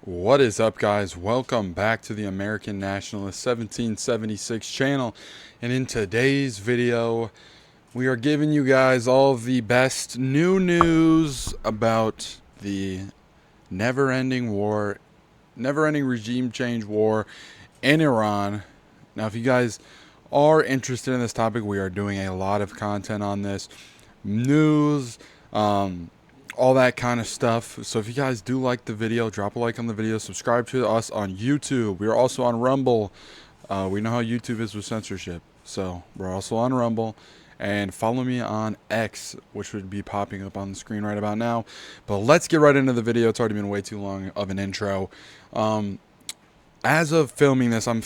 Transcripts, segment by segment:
What is up, guys? Welcome back to the American Nationalist 1776 channel. And in today's video, we are giving you guys all the best new news about the never-ending war, never-ending regime change war in Iran. Now, if you guys are interested in this topic, we are doing a lot of content on this news, all that kind of stuff. So if you guys do like the video, drop a like on the video, subscribe to us on YouTube. We are also on Rumble. We know how YouTube is with censorship, so we're also on Rumble. And follow me on X, which would be popping up on the screen right about now. But let's get right into the video. It's already been way too long of an intro. As of filming this, I'm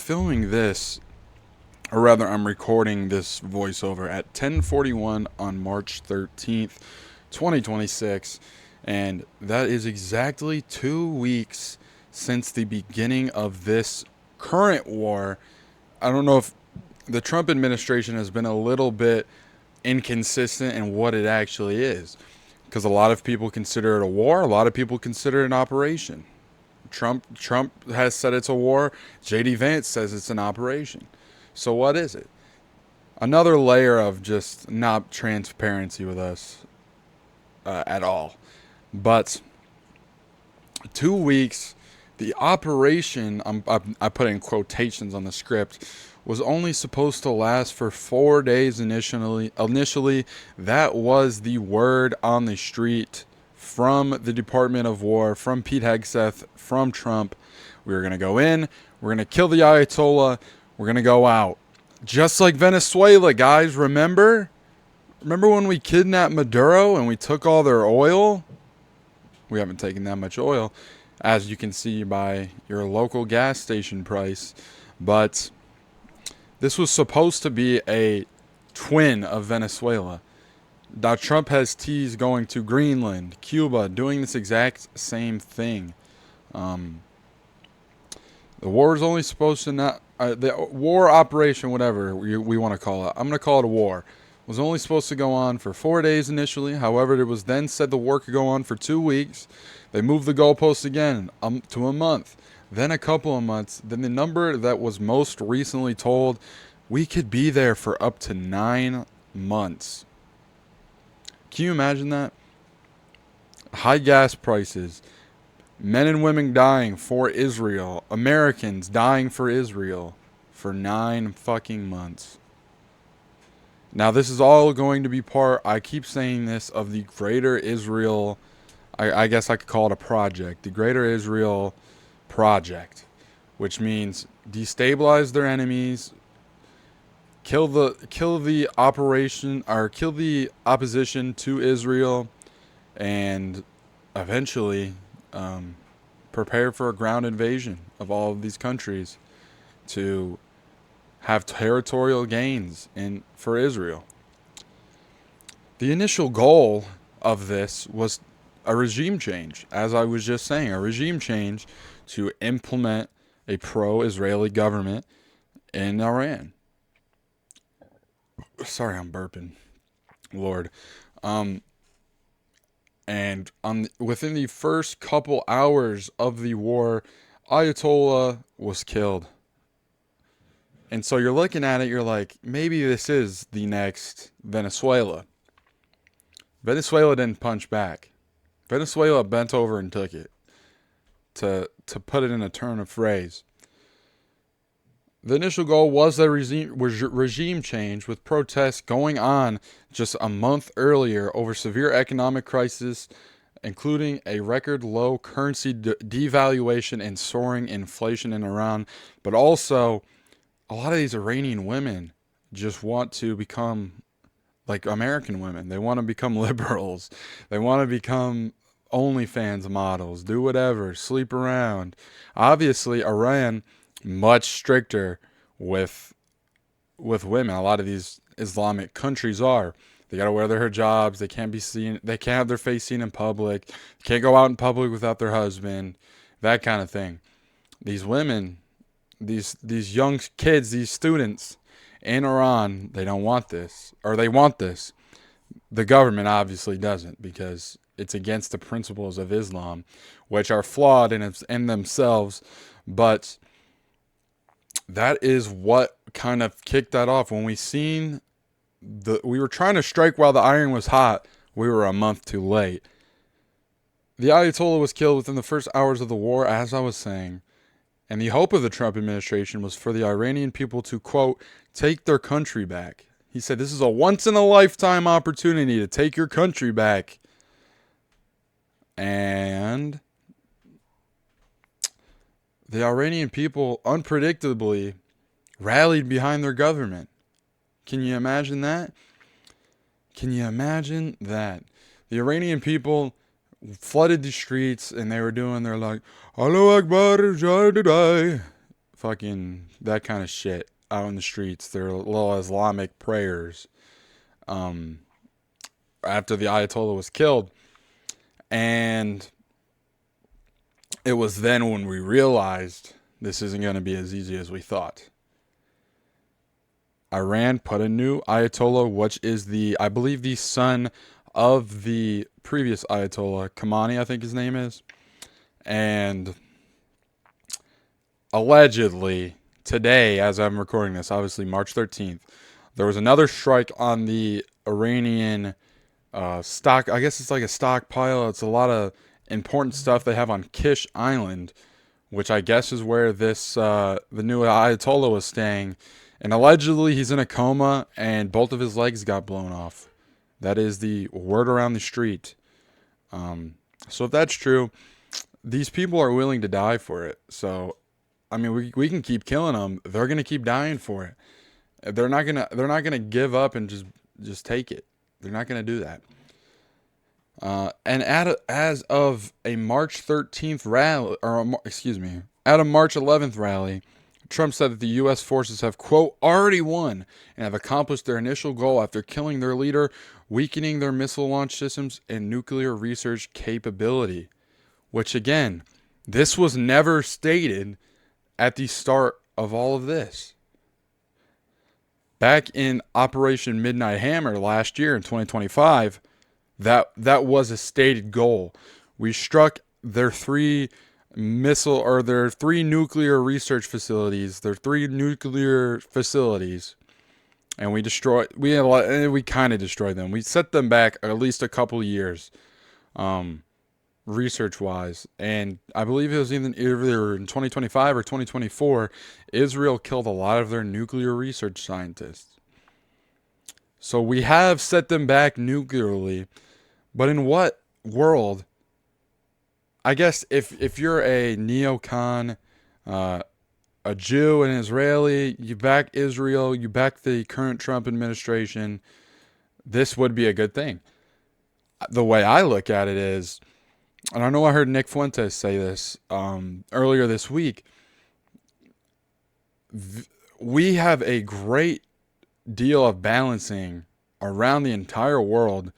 recording this voiceover at 10:41 on March 13th, 2026, and that is exactly 2 weeks since the beginning of this current war. I don't know if the Trump administration has been a little bit inconsistent in what it actually is, because a lot of people consider it a war, a lot of people consider it an operation. Trump has said it's a war. JD Vance says it's an operation. So what is it? Another layer of just not transparency with us at all. But 2 weeks, the operation, I put in quotations on the script, was only supposed to last for 4 days initially. That was the word on the street from the Department of War, from Pete Hegseth, from Trump. We were going to go in, we're going to kill the Ayatollah, we're going to go out. Just like Venezuela, guys, remember? Remember when we kidnapped Maduro and we took all their oil? We haven't taken that much oil, as you can see by your local gas station price. But this was supposed to be a twin of Venezuela. Now Trump has teased going to Greenland, Cuba, doing this exact same thing. The war is only supposed to not... the war operation, whatever we want to call it, I'm going to call it a war, was only supposed to go on for 4 days initially. However, it was then said the war could go on for 2 weeks. They moved the goalposts again to a month, then a couple of months. Then the number that was most recently told, we could be there for up to 9 months. Can you imagine that? High gas prices, men and women dying for Israel, Americans dying for Israel for 9 fucking months. Now, this is all going to be part, I keep saying this, of the Greater Israel, I guess I could call it a project, the Greater Israel Project, which means destabilize their enemies, kill the operation, or kill the opposition to Israel, and eventually prepare for a ground invasion of all of these countries to have territorial gains for Israel. The initial goal of this was a regime change, as I was just saying, a regime change to implement a pro-Israeli government in Iran. Sorry, I'm burping. Lord. And within the first couple hours of the war, Ayatollah was killed. And so you're looking at it, you're like, maybe this is the next Venezuela. Venezuela didn't punch back. Venezuela bent over and took it. To put it in a turn of phrase. The initial goal was a regime change, with protests going on just a month earlier over severe economic crisis, including a record low currency devaluation and soaring inflation in Iran. But also, a lot of these Iranian women just want to become like American women. They want to become liberals. They want to become OnlyFans models, do whatever, sleep around. Obviously, Iran, much stricter with women. A lot of these Islamic countries are. They gotta wear their hijabs. They can't be seen. They can't have their face seen in public. They can't go out in public without their husband. That kind of thing. These women, these young kids, these students in Iran, they don't want this, or they want this. The government obviously doesn't, because it's against the principles of Islam, which are flawed in themselves. But that is what kind of kicked that off. When we were trying to strike while the iron was hot, we were a month too late. The Ayatollah was killed within the first hours of the war, as I was saying. And the hope of the Trump administration was for the Iranian people to, quote, take their country back. He said, this is a once-in-a-lifetime opportunity to take your country back. And the Iranian people unpredictably rallied behind their government. Can you imagine that? Can you imagine that? The Iranian people flooded the streets and they were doing their like, Allahu Akbar, Jadidai, fucking that kind of shit out in the streets. Their little Islamic prayers after the Ayatollah was killed. And it was then when we realized this isn't going to be as easy as we thought. Iran put a new Ayatollah, which is I believe the son of the previous Ayatollah, Khamenei, I think his name is. And allegedly, today, as I'm recording this, obviously March 13th, there was another strike on the Iranian stock. I guess it's like a stockpile. It's a lot of important stuff they have on Kish Island, which I guess is where the new Ayatollah was staying. And allegedly he's in a coma and both of his legs got blown off. That is the word around the street. So if that's true, these people are willing to die for it. So, I mean, we can keep killing them. They're gonna keep dying for it. They're not gonna give up and just take it. They're not gonna do that. And as of a March 13th rally, at a March 11th rally, Trump said that the U.S. forces have, quote, already won and have accomplished their initial goal after killing their leader, weakening their missile launch systems and nuclear research capability. Which, again, this was never stated at the start of all of this. Back in Operation Midnight Hammer last year in 2025, that was a stated goal. We struck their three nuclear research facilities, and we kind of destroyed them. We set them back at least a couple years, research wise. And I believe it was either in 2025 or 2024, Israel killed a lot of their nuclear research scientists. So we have set them back nuclearly, but in what world? I guess if you're a neocon, a Jew, an Israeli, you back Israel, you back the current Trump administration, this would be a good thing. The way I look at it is, and I know I heard Nick Fuentes say this earlier this week, we have a great deal of balancing around the entire world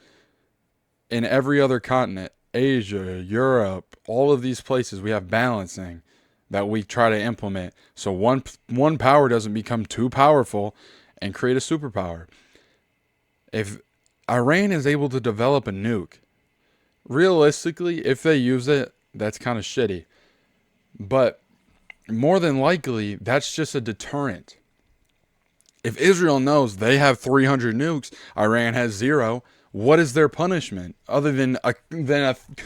in every other continent. Asia, Europe, all of these places, we have balancing that we try to implement so one power doesn't become too powerful and create a superpower. If Iran is able to develop a nuke, realistically, if they use it, that's kind of shitty. But more than likely, that's just a deterrent. If Israel knows they have 300 nukes, Iran has 0, what is their punishment other than a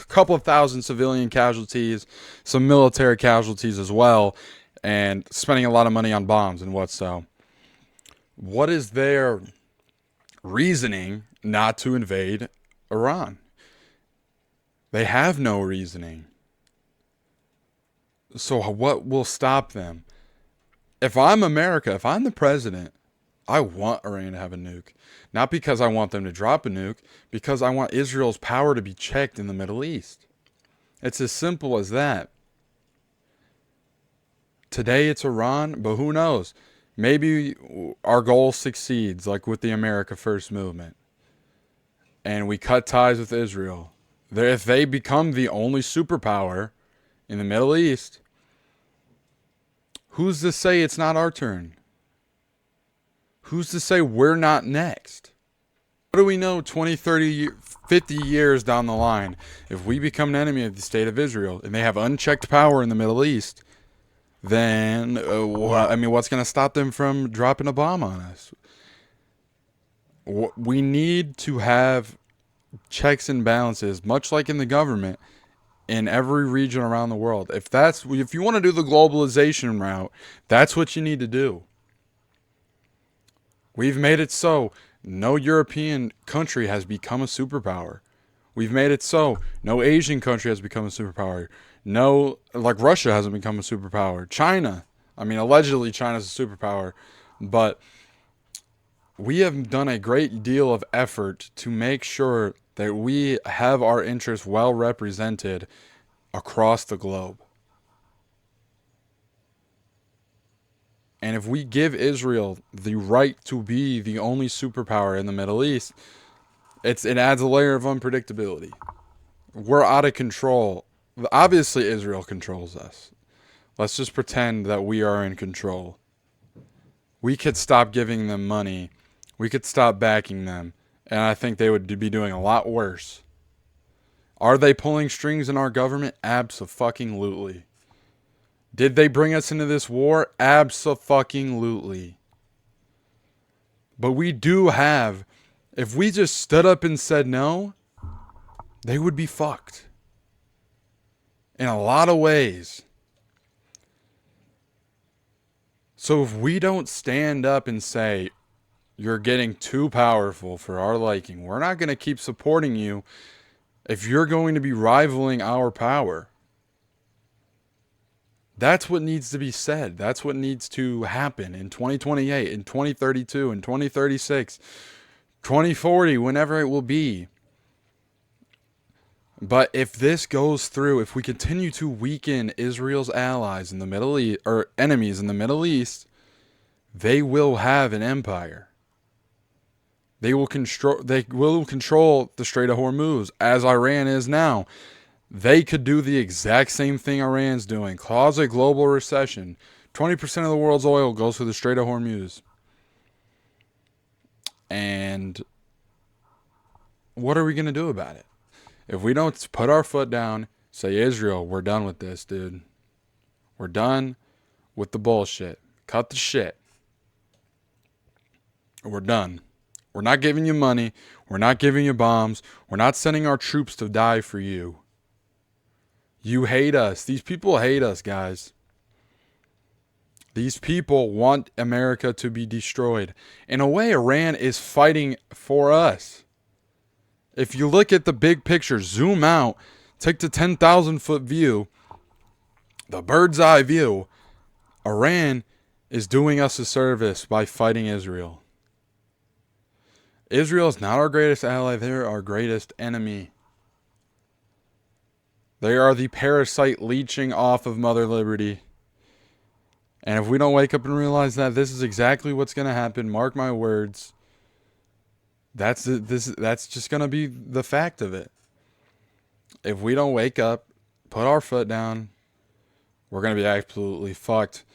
couple of thousand civilian casualties, some military casualties as well, and spending a lot of money on bombs and what so? What is their reasoning not to invade Iran? They have no reasoning. So what will stop them? If I'm America, if I'm the president, I want Iran to have a nuke. Not because I want them to drop a nuke, because I want Israel's power to be checked in the Middle East. It's as simple as that. Today it's Iran, but who knows? Maybe our goal succeeds, like with the America First movement. And we cut ties with Israel. If they become the only superpower in the Middle East, who's to say it's not our turn? Who's to say we're not next? What do we know 20, 30, 50 years down the line? If we become an enemy of the state of Israel and they have unchecked power in the Middle East, then, what's going to stop them from dropping a bomb on us? We need to have checks and balances, much like in the government, in every region around the world. If you want to do the globalization route, that's what you need to do. We've made it so no European country has become a superpower. We've made it so no Asian country has become a superpower. No, like Russia hasn't become a superpower. China, allegedly China's a superpower, but we have done a great deal of effort to make sure that we have our interests well represented across the globe. And if we give Israel the right to be the only superpower in the Middle East, it adds a layer of unpredictability. We're out of control. Obviously, Israel controls us. Let's just pretend that we are in control. We could stop giving them money. We could stop backing them. And I think they would be doing a lot worse. Are they pulling strings in our government? Abso-fucking-lutely. Did they bring us into this war? Abso-fucking-lutely. But we do have, if we just stood up and said no, they would be fucked. In a lot of ways. So if we don't stand up and say, you're getting too powerful for our liking, we're not going to keep supporting you if you're going to be rivaling our power. That's what needs to be said. That's what needs to happen in 2028, in 2032, in 2036, 2040, whenever it will be. But if this goes through, if we continue to weaken Israel's allies in the Middle East, or enemies in the Middle East, they will have an empire. They will control the Strait of Hormuz, as Iran is now. They could do the exact same thing Iran's doing, cause a global recession. 20% of the world's oil goes through the Strait of Hormuz. And what are we going to do about it? If we don't put our foot down, say, Israel, we're done with this, dude. We're done with the bullshit. Cut the shit. We're done. We're not giving you money. We're not giving you bombs. We're not sending our troops to die for you. You hate us. These people hate us, guys. These people want America to be destroyed. In a way, Iran is fighting for us. If you look at the big picture, zoom out, take the 10,000-foot view, the bird's eye view, Iran is doing us a service by fighting Israel. Israel is not our greatest ally. They're our greatest enemy. They are the parasite leeching off of Mother Liberty. And if we don't wake up and realize that, this is exactly what's going to happen. Mark my words. That's just going to be the fact of it. If we don't wake up, put our foot down, we're going to be absolutely fucked.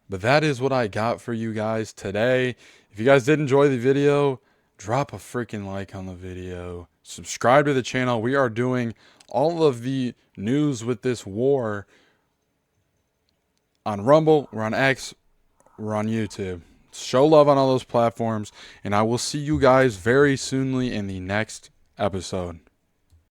But that is what I got for you guys today. If you guys did enjoy the video, drop a freaking like on the video. Subscribe to the channel. We are doing all of the news with this war on Rumble, we're on X, we're on YouTube. Show love on all those platforms, and I will see you guys very soonly in the next episode.